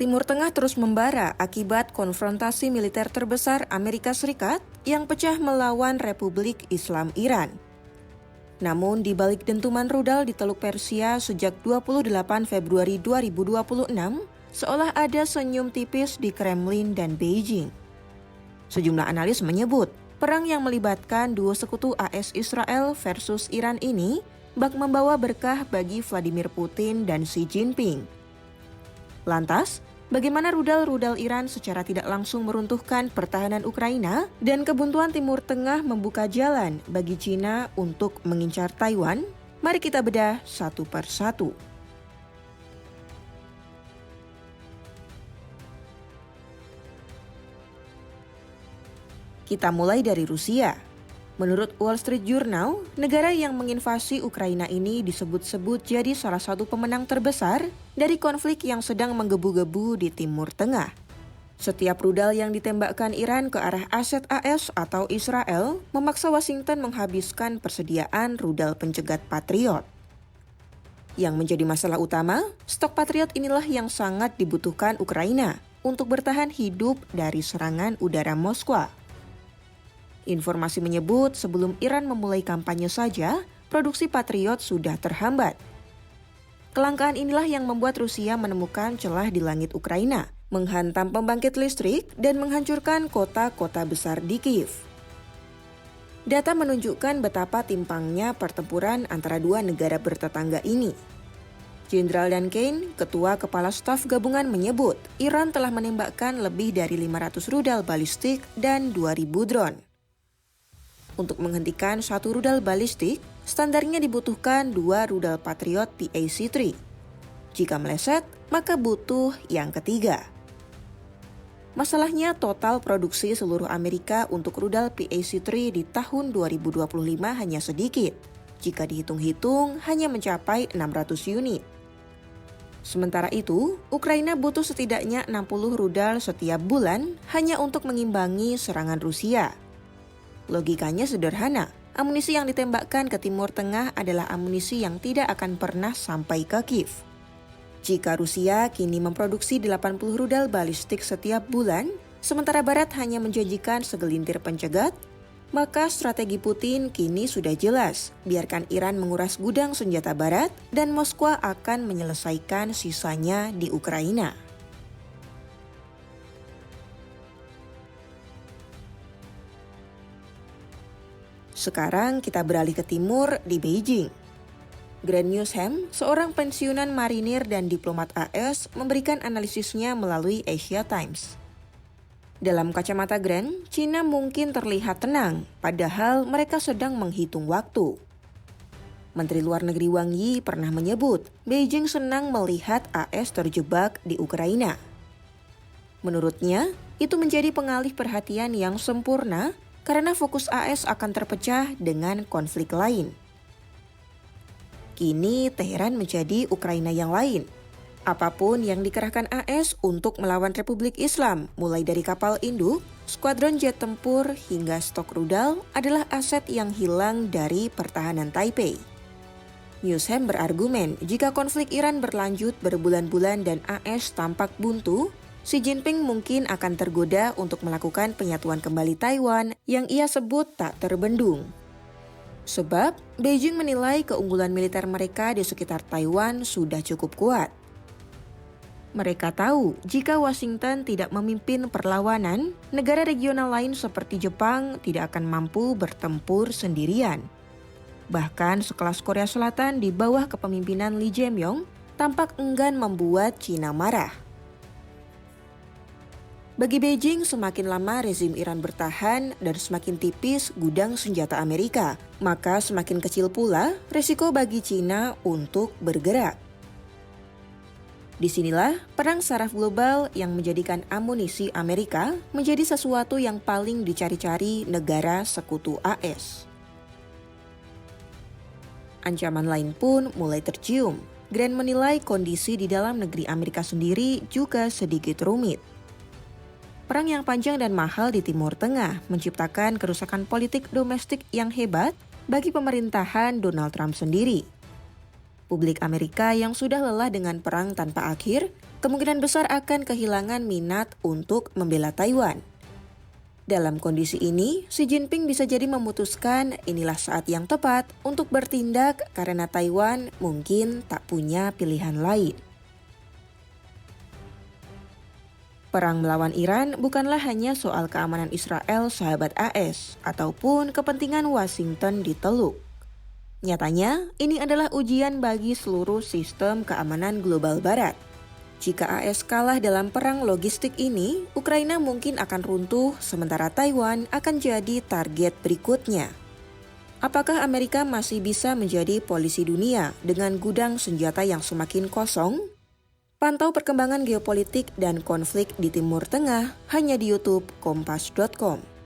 Timur Tengah terus membara akibat konfrontasi militer terbesar Amerika Serikat yang pecah melawan Republik Islam Iran. Namun di balik dentuman rudal di Teluk Persia sejak 28 Februari 2026, seolah ada senyum tipis di Kremlin dan Beijing. Sejumlah analis menyebut, perang yang melibatkan dua sekutu AS Israel versus Iran ini bak membawa berkah bagi Vladimir Putin dan Xi Jinping. Lantas, bagaimana rudal-rudal Iran secara tidak langsung meruntuhkan pertahanan Ukraina dan kebuntuan Timur Tengah membuka jalan bagi China untuk mengincar Taiwan? Mari kita bedah satu per satu. Kita mulai dari Rusia. Menurut Wall Street Journal, negara yang menginvasi Ukraina ini disebut-sebut jadi salah satu pemenang terbesar dari konflik yang sedang menggebu-gebu di Timur Tengah. Setiap rudal yang ditembakkan Iran ke arah aset AS atau Israel memaksa Washington menghabiskan persediaan rudal pencegat Patriot. Yang menjadi masalah utama, stok Patriot inilah yang sangat dibutuhkan Ukraina untuk bertahan hidup dari serangan udara Moskwa. Informasi menyebut sebelum Iran memulai kampanye saja, produksi Patriot sudah terhambat. Kelangkaan inilah yang membuat Rusia menemukan celah di langit Ukraina, menghantam pembangkit listrik dan menghancurkan kota-kota besar di Kiev. Data menunjukkan betapa timpangnya pertempuran antara dua negara bertetangga ini. Jenderal Dan Kane, Ketua Kepala Staf Gabungan menyebut, Iran telah menembakkan lebih dari 500 rudal balistik dan 2.000 drone. Untuk menghentikan satu rudal balistik, standarnya dibutuhkan 2 rudal Patriot PAC-3. Jika meleset, maka butuh yang ketiga. Masalahnya total produksi seluruh Amerika untuk rudal PAC-3 di tahun 2025 hanya sedikit. Jika dihitung-hitung, hanya mencapai 600 unit. Sementara itu, Ukraina butuh setidaknya 60 rudal setiap bulan hanya untuk mengimbangi serangan Rusia. Logikanya sederhana, amunisi yang ditembakkan ke Timur Tengah adalah amunisi yang tidak akan pernah sampai ke Kiev. Jika Rusia kini memproduksi 80 rudal balistik setiap bulan, sementara Barat hanya menjanjikan segelintir pencegat, maka strategi Putin kini sudah jelas, biarkan Iran menguras gudang senjata Barat dan Moskwa akan menyelesaikan sisanya di Ukraina. Sekarang kita beralih ke timur di Beijing. Grant Newsham, seorang pensiunan marinir dan diplomat AS, memberikan analisisnya melalui Asia Times. Dalam kacamata Grant, China mungkin terlihat tenang, padahal mereka sedang menghitung waktu. Menteri Luar Negeri Wang Yi pernah menyebut, Beijing senang melihat AS terjebak di Ukraina. Menurutnya, itu menjadi pengalih perhatian yang sempurna karena fokus AS akan terpecah dengan konflik lain. Kini Teheran menjadi Ukraina yang lain. Apapun yang dikerahkan AS untuk melawan Republik Islam, mulai dari kapal induk, skuadron jet tempur, hingga stok rudal adalah aset yang hilang dari pertahanan Taipei. Newsham berargumen jika konflik Iran berlanjut berbulan-bulan dan AS tampak buntu, Xi Jinping mungkin akan tergoda untuk melakukan penyatuan kembali Taiwan yang ia sebut tak terbendung. Sebab, Beijing menilai keunggulan militer mereka di sekitar Taiwan sudah cukup kuat. Mereka tahu jika Washington tidak memimpin perlawanan, negara regional lain seperti Jepang tidak akan mampu bertempur sendirian. Bahkan sekelas Korea Selatan di bawah kepemimpinan Lee Jae-myung tampak enggan membuat China marah. Bagi Beijing, semakin lama rezim Iran bertahan dan semakin tipis gudang senjata Amerika, maka semakin kecil pula risiko bagi China untuk bergerak. Disinilah perang saraf global yang menjadikan amunisi Amerika menjadi sesuatu yang paling dicari-cari negara sekutu AS. Ancaman lain pun mulai tercium. Grant menilai kondisi di dalam negeri Amerika sendiri juga sedikit rumit. Perang yang panjang dan mahal di Timur Tengah menciptakan kerusakan politik domestik yang hebat bagi pemerintahan Donald Trump sendiri. Publik Amerika yang sudah lelah dengan perang tanpa akhir, kemungkinan besar akan kehilangan minat untuk membela Taiwan. Dalam kondisi ini, Xi Jinping bisa jadi memutuskan inilah saat yang tepat untuk bertindak karena Taiwan mungkin tak punya pilihan lain. Perang melawan Iran bukanlah hanya soal keamanan Israel sahabat AS ataupun kepentingan Washington di Teluk. Nyatanya, ini adalah ujian bagi seluruh sistem keamanan global Barat. Jika AS kalah dalam perang logistik ini, Ukraina mungkin akan runtuh, sementara Taiwan akan jadi target berikutnya. Apakah Amerika masih bisa menjadi polisi dunia dengan gudang senjata yang semakin kosong? Pantau perkembangan geopolitik dan konflik di Timur Tengah hanya di YouTube Kompas.com.